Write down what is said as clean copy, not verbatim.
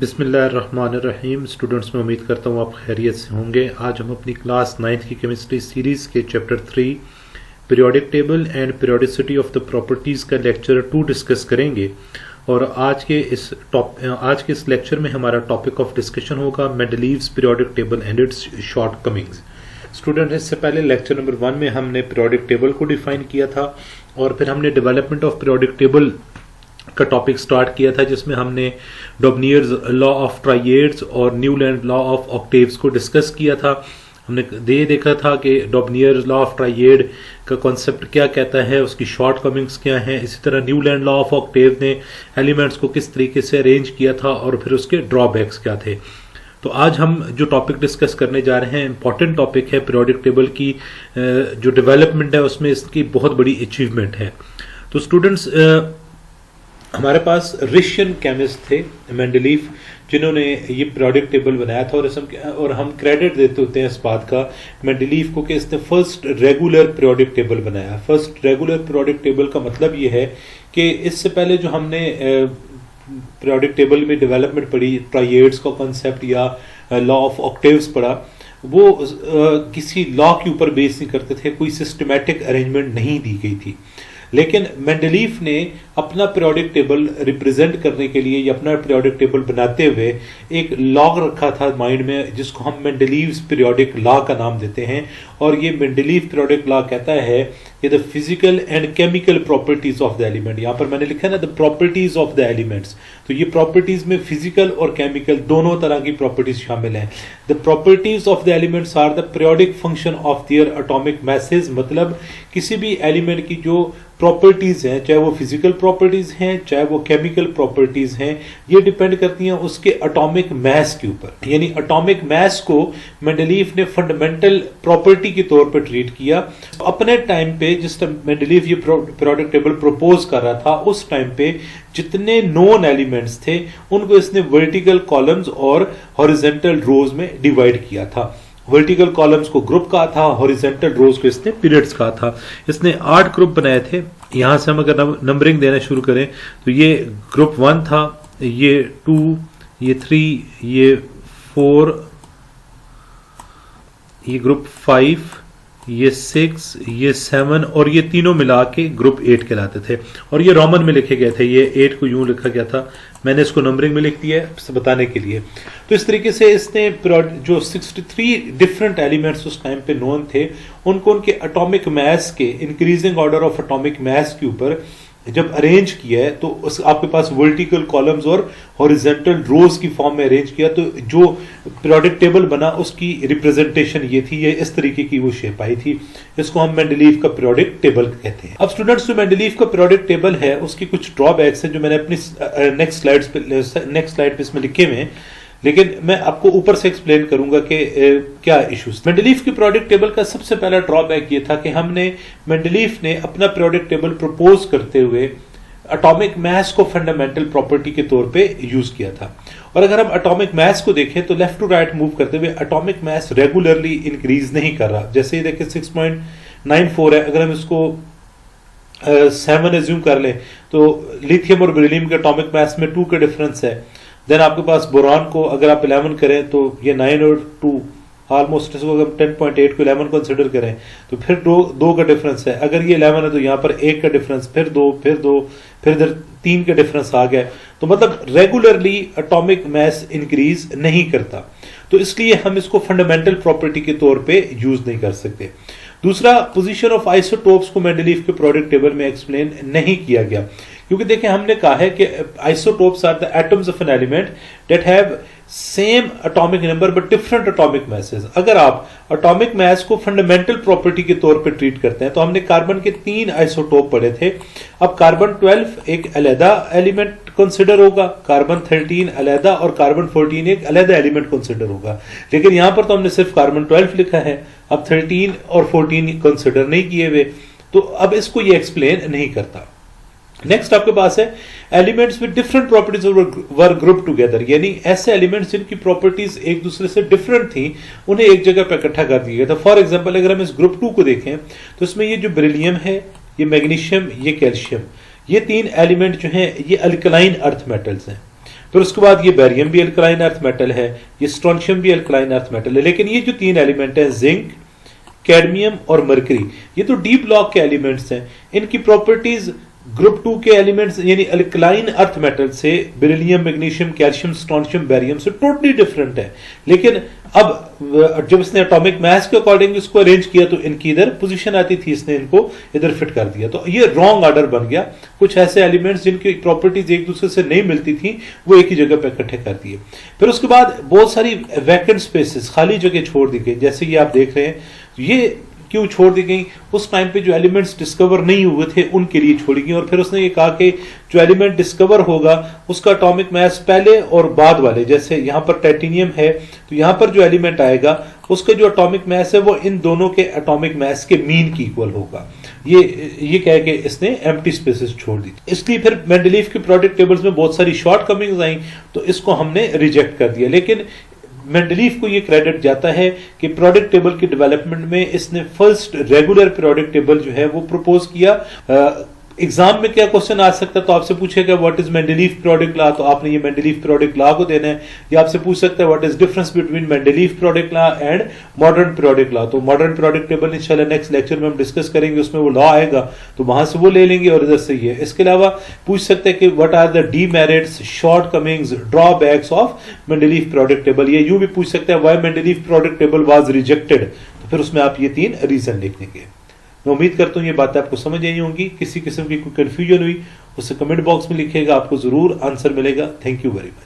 बिस्मिल्लाहिर्रहमानिर्रहीम। स्टूडेंट्स, मैं उम्मीद करता हूँ आप खैरियत से होंगे। आज हम अपनी क्लास 9th की केमिस्ट्री सीरीज़ के chapter 3 periodic table and periodicity of the properties का लेक्चर 2 डिस्कस करेंगे। और आज के इस लेक्चर में हमारा टॉपिक ऑफ डिस्कशन होगा Mendeleev's periodic table and it's shortcomings. Student, इससे पहले लेक्चर नंबर 1 में हमने पीरियोडिक टेबल को डिफाइन किया था और फिर हमने डेवलपमेंट ऑफ पीरियोडिक टेबल का टॉपिक स्टार्ट किया था, जिसमें हमने डॉबनियर्स लॉ ऑफ ट्राइएड्स और न्यूलैंड लॉ ऑफ ऑक्टेव्स को डिस्कस किया था। हमने ये देखा था कि डॉबनियर्स लॉ ऑफ ट्राइएड का कॉन्सेप्ट क्या कहता है, उसकी शॉर्ट कमिंग्स क्या हैं। इसी तरह न्यूलैंड लॉ ऑफ ऑक्टेव ने एलिमेंट्स को किस तरीके से अरेंज किया था और फिर उसके ड्रॉबैक्स क्या थे। तो आज हम जो टॉपिक डिस्कस करने जा रहे हैं, इंपॉर्टेंट टॉपिक है। पीरियोडिक टेबल की जो डेवलपमेंट है उसमें इसकी बहुत बड़ी अचीवमेंट है। तो स्टूडेंट्स, हमारे पास रशियन केमिस्ट थे मेंडलीव, जिन्होंने ये पीरियोडिक टेबल बनाया था। और हम क्रेडिट देते होते हैं इस बात का मेंडलीव को कि इसने फर्स्ट रेगुलर पीरियोडिक टेबल बनाया। फर्स्ट रेगुलर पीरियोडिक टेबल का मतलब ये है कि इससे पहले जो हमने पीरियोडिक टेबल में डेवलपमेंट पढ़ी, ट्राइएड्स का कॉन्सेप्ट या लॉ ऑफ ऑक्टेव्स पढ़ा, वो किसी लॉ के ऊपर बेस नहीं करते थे, कोई सिस्टमैटिक अरेंजमेंट नहीं दी गई थी। लेकिन मेंडलीव ने अपना पीरियोडिक टेबल रिप्रेजेंट करने के लिए या अपना पीरियोडिक टेबल बनाते हुए एक लॉ रखा था माइंड में, जिसको हम मेंडलीव्स पीरियोडिक लॉ का नाम देते हैं। और ये मेंडलीव पीरियोडिक लॉ कहता है कि the physical and chemical properties of the element, यहां पर मैंने लिखा है ना the properties of the elements, तो ये प्रॉपर्टीज में फिजिकल और केमिकल दोनों तरह की प्रॉपर्टीज शामिल हैं। The properties of the elements are the periodic function of their atomic masses, मतलब किसी भी एलिमेंट की जो प्रॉपर्टीज हैं, चाहे वो फिजिकल प्रॉपर्टीज हैं चाहे वो केमिकल प्रॉपर्टीज हैं, ये डिपेंड करती हैं उसके एटॉमिक मास के ऊपर। यानी एटॉमिक मास को मेंडलीव ने फंडामेंटल प्रॉपर्टी के तौर पर ट्रीट किया। अपने टाइम पे जिस टाइम मेंडलीव ये पीरियोडिक टेबल प्रपोज कर रहा था, उस टाइम पे जितने नोन एलिमेंट्स थे उनको इसने वर्टिकल कॉलम्स और हॉरिजॉन्टल रोज में डिवाइड किया था। वर्टिकल कॉलम्स को ग्रुप कहा था, हॉरिजॉन्टल रोज को इसने पीरियड्स कहा था। इसने 8 ग्रुप बनाए थे। यहां से हम अगर नंबरिंग देना शुरू करें तो ये ग्रुप 1 था, ये 2, ये 3, ये 4, ये ग्रुप 5, ये 6, ये 7 और ये तीनों मिला के ग्रुप 8 कहलाते थे। और ये रोमन में लिखे गए थे, ये 8 को यूं लिखा गया था, मैंने इसको नंबरिंग में लिख दिया है बताने के लिए। तो इस तरीके से इसने जो 63 डिफरेंट एलिमेंट्स उस टाइम पे नोन थे, उनको उनके एटॉमिक मास के increasing order of atomic mass के ऊपर जब अरेंज किया है तो आपके पास वर्टिकल कॉलम्स और हॉरिजॉन्टल रोज की फॉर्म में अरेंज किया, तो जो पीरियोडिक टेबल बना उसकी रिप्रेजेंटेशन ये थी, ये इस तरीके की वो शेप आई थी। इसको हम मेंडलीव का पीरियोडिक टेबल कहते हैं। अब स्टूडेंट्स, जो मेंडलीव का पीरियोडिक टेबल है उसकी कुछ ड्रॉबैक्स हैं जो मैंने अपनी नेक्स्ट स्लाइड पे इसमें लिखे हुए हैं, लेकिन मैं आपको ऊपर से एक्सप्लेन करूंगा कि क्या इश्यूज। मेंडलीव के पीरियोडिक टेबल का सबसे पहला ड्रॉबैक ये था कि मेंडलीव ने अपना पीरियोडिक टेबल प्रपोज करते हुए एटॉमिक मास को फंडामेंटल प्रॉपर्टी के तौर पे यूज किया था। और अगर हम एटॉमिक मास को देखें तो लेफ्ट टू राइट मूव करते हुए एटॉमिक मास रेगुलरली इंक्रीज नहीं कर रहा। जैसे ये देखिए 6.94 है, अगर हम इसको 7 एज्यूम कर लें तो लिथियम और बेरिलियम के एटॉमिक मास में 2 का डिफरेंस है। देन आपके पास बोरान को अगर आप 11 करें तो ये 9 और 2 ऑलमोस्ट, इसको अगर 10.8 को 11 कंसिडर करें तो फिर 2 का डिफरेंस है। अगर ये 11 है तो यहाँ पर 1 का डिफरेंस, फिर 2, फिर इधर 3 का डिफरेंस आ गया। तो मतलब रेगुलरली एटॉमिक मास इंक्रीज नहीं करता, तो इसलिए हम इसको फंडामेंटल प्रॉपर्टी के तौर पे यूज नहीं कर सकते। दूसरा, पोजीशन ऑफ आइसोटोप्स को मेंडलीव के पीरियोडिक टेबल में एक्सप्लेन नहीं किया गया, क्योंकि देखिए हमने कहा है कि isotopes are the atoms of an element that have same atomic number but different atomic masses. अगर आप एटॉमिक मास को फंडामेंटल प्रॉपर्टी के तौर पे ट्रीट करते हैं तो हमने कार्बन के 3 आइसोटोप पढ़े थे। अब कार्बन 12 एक अलहदा एलिमेंट कंसिडर होगा, कार्बन 13 अलहदा और कार्बन 14 एक अलहदा एलिमेंट कंसिडर होगा। लेकिन यहां पर तो हमने सिर्फ कार्बन 12 लिखा है, अब 13 और 14 कंसिडर नहीं किए हुए, तो अब इसको ये एक्सप्लेन नहीं करता। नेक्स्ट आपके पास है elements with different properties were group together, यानी ऐसे एलिमेंट्स जिनकी प्रॉपर्टीज एक दूसरे से डिफरेंट थी उन्हें एक जगह पर इकट्ठा कर दिया गया था। फॉर एग्जांपल, अगर हम इस ग्रुप 2 को देखें तो इसमें ये जो बेरिलियम है, ये मैग्नीशियम, ये कैल्शियम, ये 3 एलिमेंट जो हैं ये अल्कलाइन अर्थ मेटल्स हैं। फिर उसके बाद ये बेरियम भी अल्कलाइन अर्थ मेटल है, ये स्ट्रोंशियम भी अल्कलाइन अर्थ मेटल है। लेकिन ये जो 3 एलिमेंट हैं, जिंक, कैडमियम और मरकरी, ये तो डी ब्लॉक के एलिमेंट्स हैं। इनकी प्रॉपर्टीज ग्रुप 2 के एलिमेंट्स यानी अल्कलाइन अर्थ मेटल से, beryllium, magnesium, calcium, strontium, barium से टोटली डिफरेंट है। लेकिन अब जब इसने एटॉमिक मास के अकॉर्डिंग इसको अरेंज किया तो इनकी इधर पोजीशन आती थी, इसने इनको इधर फिट कर दिया, तो ये रॉन्ग ऑर्डर बन गया। कुछ ऐसे एलिमेंट्स जिनकी प्रॉपर्टीज एक दूसरे से नहीं मिलती थी वो एक ही जगह पे इकट्ठे कर दिए। फिर उसके बाद बहुत सारी वैकेंट स्पेसेस, खाली जगह छोड़ दी गई, जैसे ये आप देख रहे हैं। ये क्यों छोड़ दी गई? उस टाइम पे जो एलिमेंट्स डिस्कवर नहीं हुए थे उनके लिए छोड़ी गई। और फिर उसने ये कहा कि जो एलिमेंट डिस्कवर होगा उसका एटॉमिक मास पहले और बाद वाले, जैसे यहां पर टाइटेनियम है तो यहां पर जो एलिमेंट आएगा उसका जो एटॉमिक मास है वो इन दोनों के एटॉमिक मास के मीन की इक्वल होगा। ये कह के इसने एम्प्टी स्पेसेस छोड़ दी। इसलिए फिर मेंडलीफ के प्रोडक्ट टेबल्स में बहुत सारी शॉर्टकमिंग्स आई तो इसको हमने रिजेक्ट कर दिया। लेकिन मेंडलीफ को ये क्रेडिट जाता है कि प्रोडक्ट टेबल की डेवलपमेंट में इसने फर्स्ट रेगुलर प्रोडक्ट टेबल जो है वो प्रपोज किया। एग्जाम में क्या क्वेश्चन आ सकता है, तो आपसे पूछेगा what is Mendeleev product law, तो आपने ये मेंडलीफ प्रोडक्ट लॉ को देना है। या आपसे पूछ सकता है what is difference between Mendeleev product law and modern product law, तो मॉडर्न प्रोडक्ट टेबल इंशाल्लाह नेक्स्ट लेक्चर में हम डिस्कस करेंगे, उसमें वो लॉ आएगा तो वहां से वो ले लेंगे और इधर से ये। इसके अलावा पूछ सकते हैं कि what are the demerits, shortcomings, drawbacks of Mendeleev periodic table. ये यूं भी पूछ सकते हैं why Mendeleev periodic table was rejected, तो फिर उसमें आप ये 3 रीजन लिख देंगे। मैं उम्मीद करता हूं ये बातें आपको समझ आई होंगी। किसी किस्म की कोई कंफ्यूजन हुई उसे कमेंट बॉक्स में लिखिएगा, आपको जरूर आंसर मिलेगा। Thank you very much.